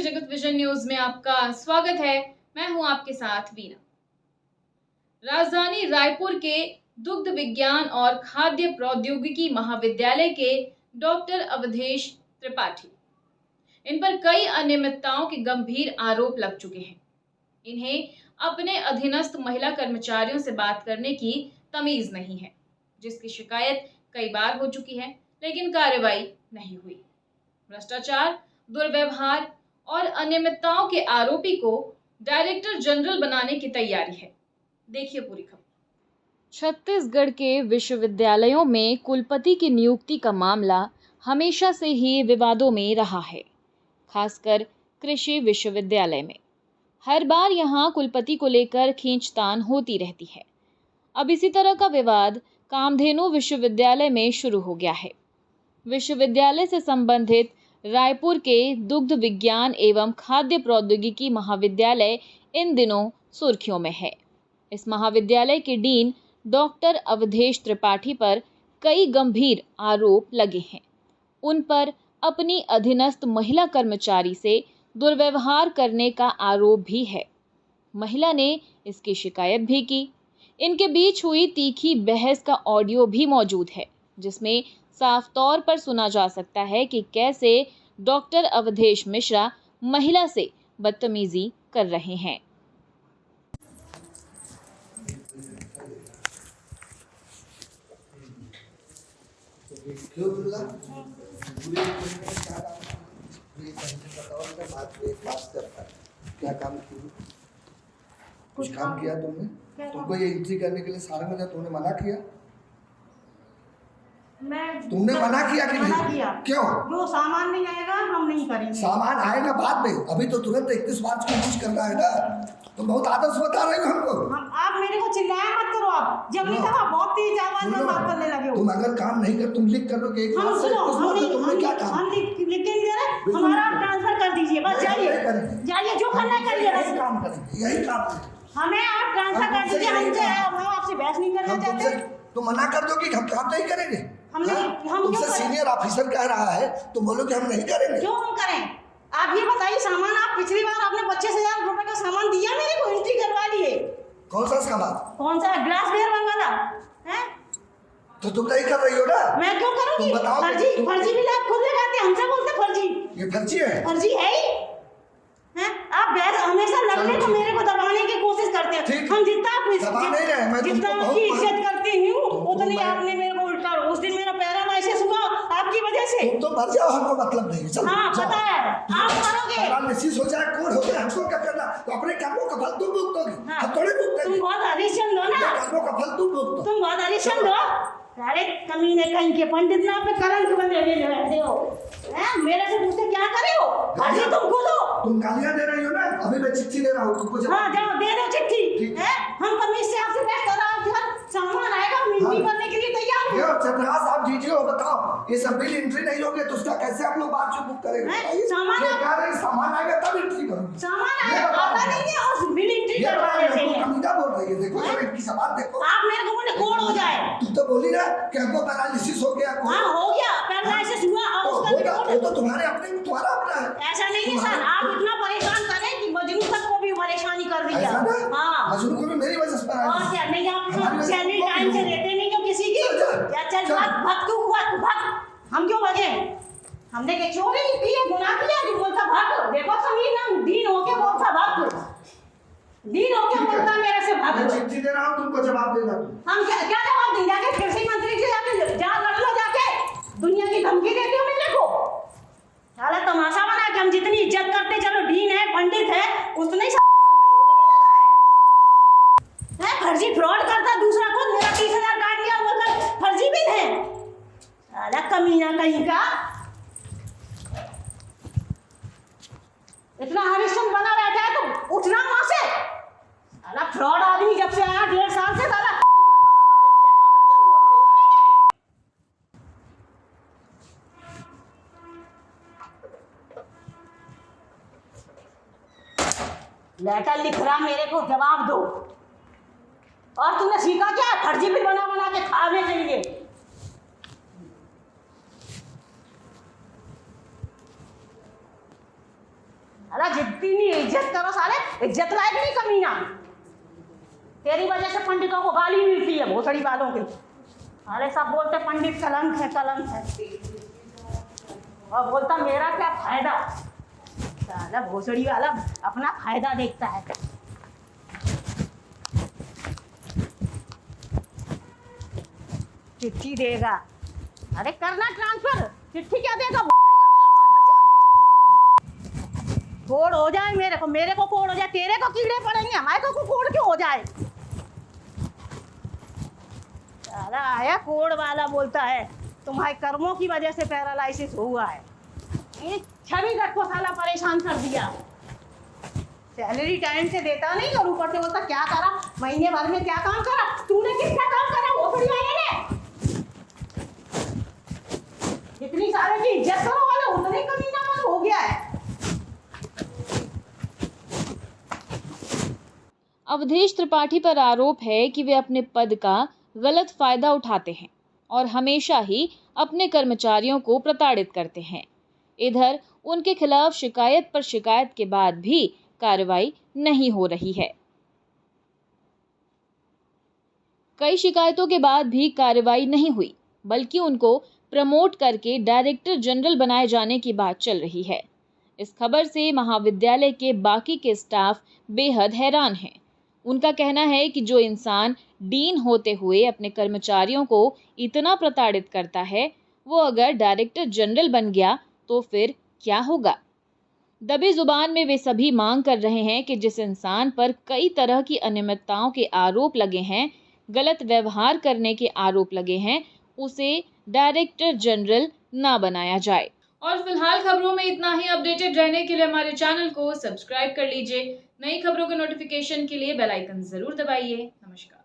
जगत vision news में आपका स्वागत है। मैं हूं आपके साथ वीना। राजधानी रायपुर के दुग्ध विज्ञान और खाद्य प्रौद्योगिकी महाविद्यालय के डॉक्टर अवधेश त्रिपाठी, इन पर कई अनियमितताओं के गंभीर आरोप लग चुके हैं। इन्हें अपने अधीनस्थ महिला कर्मचारियों से बात करने की तमीज नहीं है, जिसकी शिकायत कई बार हो चुकी है, लेकिन कार्रवाई नहीं हुई। भ्रष्टाचार, दुर्व्यवहार और अनियमितताओं के आरोपी को डायरेक्टर जनरल बनाने की तैयारी है। देखिए पूरी खबर। छत्तीसगढ़ के विश्वविद्यालयों में कुलपति की नियुक्ति का मामला हमेशा से ही विवादों में रहा है, खासकर कृषि विश्वविद्यालय में। हर बार यहां कुलपति को लेकर खींचतान होती रहती है। अब इसी तरह का विवाद कामधेनु विश्वविद्यालय में शुरू हो गया है। विश्वविद्यालय से संबंधित रायपुर के दुग्ध विज्ञान एवं खाद्य प्रौद्योगिकी महाविद्यालय इन दिनों सुर्खियों में है। इस महाविद्यालय के डीन डॉक्टर अवधेश त्रिपाठी पर कई गंभीर आरोप लगे हैं। उन पर अपनी अधीनस्थ महिला कर्मचारी से दुर्व्यवहार करने का आरोप भी है। महिला ने इसकी शिकायत भी की। इनके बीच हुई तीखी बहस का ऑडियो भी मौजूद है, जिसमें साफ तौर पर सुना जा सकता है कि कैसे डॉक्टर अवधेश मिश्रा महिला से बदतमीजी कर रहे हैं। क्या काम किया? कुछ काम किया तुमने? तुमको ये एंट्री करने के लिए सारा महीना तुमने मना किया? तुमने मना किया कि नहीं? क्यों? जो सामान नहीं आएगा हम नहीं करेंगे। सामान आएगा बाद में, अभी तो तुरंत 31 मार्च को यूज करना है ना। तुम बहुत आदर्श बता रहे हो हमको। आप मेरे को चिल्लाया मत करो। आप जब नहीं था बहुत तेज आवाज में बात करने लगे हो। तुम अगर काम नहीं कर, तुम लिख कर दो कि एक मार्च से 31 मार्च तक तुमने क्या काम? हम लिखेंगे ना, हमारा ट्रांसफर कर दीजिए, बस जाइए जो करना है करिए। यही काम करेंगे, यही काम है। हमें आप ट्रांसफर कर दीजिए। हम आपसे बहस नहीं करना चाहते। तुम मना कर दो कि हम काम नहीं करेंगे। हम तुमसे सीनियर ऑफिसर कह रहा है, तुम बोलो कि हम नहीं करेंगे। क्यों हम करें? आप ये बताइए, सामान आप पिछली बार आपने 25,000 रुपए का सामान दिया मेरे को, एंट्री करवा लिए। कौन सा सामान? कौन सा? ग्लास वेयर मंगाना है? तो तुम नहीं कर रही हो ना? मैं क्यों करूंगी? तुम बताओ। फर्जी बिल आप खुद लगाते हैं, हमसे बोलते फर्जी। ये फर्जी है? फर्जी है ही। आप बहस हमेशा लड़ने को, मेरे को दबाने की कोशिश करते हैं। हम जितना आपकी इज्जत करती हूँ उतनी आपने मेरे को उल्टा। उस दिन मेरा पैरा ऐसे सुना आपकी वजह से। तुम तो मर जाओ, हमको मतलब नहीं। चलो, हाँ पता है आप मरोगे। पैरालिसिस हो जाए, कोड हो जाए, हमको क्या करना? तो अपने कर्मों का फल तुम भुगतोगे, हम थोड़ी भुगतेंगे। तुम बहुत हरीशचंद हो ना। कर्मों का फल तुम भुगतो। तुम बहुत हरीशचंद हो। अरे कमीने कहीं के पंडित ना पे करंट बंदे रहते हो। मेरे से पूछते क्या करे हो? अजी तुम खुद हो। तुम गालियां दे रही हो ना। अभी मैं चिट्ठी दे रहा हूँ तुमको। हाँ जाओ दे दो चिट्ठी। हम कमीज से आपसे बहस कर रहा हूँ। सामान आएगा, मिनती करने के लिए तैयार हूँ। चंद्रहास आप दीजिए और बताओ, ये सब बिल एंट्री नहीं होंगे तो उसका कैसे आप लोग बात बुक करेंगे? सामान आएगा तब एंट्री करूँगी। सामान आएगा आता नहीं है और बिल एंट्री करवा देते हैं। कमीना बोल रही है। देखो जरा इनकी जबान देखो। आप मेरे को बोले कोड हो जाए। तुम तो बोली ना कि हमको पैरालिसिस हो गया। हाँ हो गया, पैरालिसिस हुआ और उसका रिपोर्ट। वो तो तुम्हारे अपने, तुम्हारा अपना है। ऐसा नहीं है सर, आप इतना परेशान करें कि मजनू तक को भी परेशानी कर दिया। हाँ मजनू को भी मेरी वजह से और क्या नहीं? आप सैलरी टाइम से देते नहीं हो किसी की। क्या चल भक्त तू हुआ, तू भक्त। हम क्यों भगे? हमने के चोरी की है, गुनाह किया कि बोलता भक्त। देखो समीर ना दीन होके बोलता भक्त, दीन होके बोलता मेरे से भक्त। मैं चिट्ठी दे रहा हूँ, तुमको जवाब देना। हम क्या जवाब दें? जाके कृषि मंत्री से जाके जा कर लो, जाके दुनिया की धमकी देती हो मेरे को। साला तमाशा बना के हम जितनी इज्जत करते, चलो डीन है, पंडित है, उतने ही फर्जी फ्रॉड करता दूसरा को। मेरा 30,000 काट लिया, वो तो फर्जी भी है। साला कमीना कहीं का। इतना हरिश्चंद्र बना रहता है तो उठना वहां से। साला फ्रॉड आदमी जब से आया 1.5 साल से साला। लेटर लिख रहा, मेरे को जवाब दो। और तुमने सीखा क्या? फर्जी बिल बना बना के खाने के लिए। अरे साला जितनी इज्जत करो साले, इज्जत लायक नहीं कमीना। तेरी वजह से पंडितों को गाली मिलती है, भोसड़ी वालों के। साले सब बोलते पंडित कलंक है, कलंक है, और बोलता मेरा क्या फायदा। साला भोसड़ी वाला अपना फायदा देखता है। चिट्ठी देगा, अरे करना ट्रांसफर, चिट्ठी क्या देगा? कोड हो जाए मेरे को कोड हो जाए, तेरे को कीड़े पड़ेंगे, हमारे को कोड क्यों हो जाए? साला आया कोड वाला बोलता है तुम्हारे कर्मों की वजह से पैरालाइसिस हुआ है। ये छवि तक को साला परेशान कर दिया। सैलरी टाइम से देता नहीं और ऊपर से बोलता क्या करा, महीने भर में क्या काम करा? तूने कितना काम करा भोसड़ी वाले ने? जितनी सारे की इज्जत करो वाला उतने कमीना मत हो गया है। अवधेश त्रिपाठी पर आरोप है कि वे अपने पद का गलत फायदा उठाते हैं और हमेशा ही अपने कर्मचारियों को प्रताड़ित करते हैं। इधर उनके खिलाफ शिकायत पर शिकायत के बाद भी कार्रवाई नहीं हो रही है। कई शिकायतों के बाद भी कार्रवाई नहीं हुई, बल्कि उनको प्रमोट करके डायरेक्टर जनरल बनाए जाने की बात चल रही है। इस खबर से महाविद्यालय के बाकी के स्टाफ बेहद हैरान हैं। उनका कहना है कि जो इंसान डीन होते हुए अपने कर्मचारियों को इतना प्रताड़ित करता है, वो अगर डायरेक्टर जनरल बन गया तो फिर क्या होगा। दबी जुबान में वे सभी मांग कर रहे हैं कि जिस इंसान पर कई तरह की अनियमितताओं के आरोप लगे हैं, गलत व्यवहार करने के आरोप लगे हैं, उसे डायरेक्टर जनरल ना बनाया जाए। और फिलहाल खबरों में इतना ही। अपडेटेड रहने के लिए हमारे चैनल को सब्सक्राइब कर लीजिए। नई खबरों के नोटिफिकेशन के लिए बेल आइकन जरूर दबाइए। नमस्कार।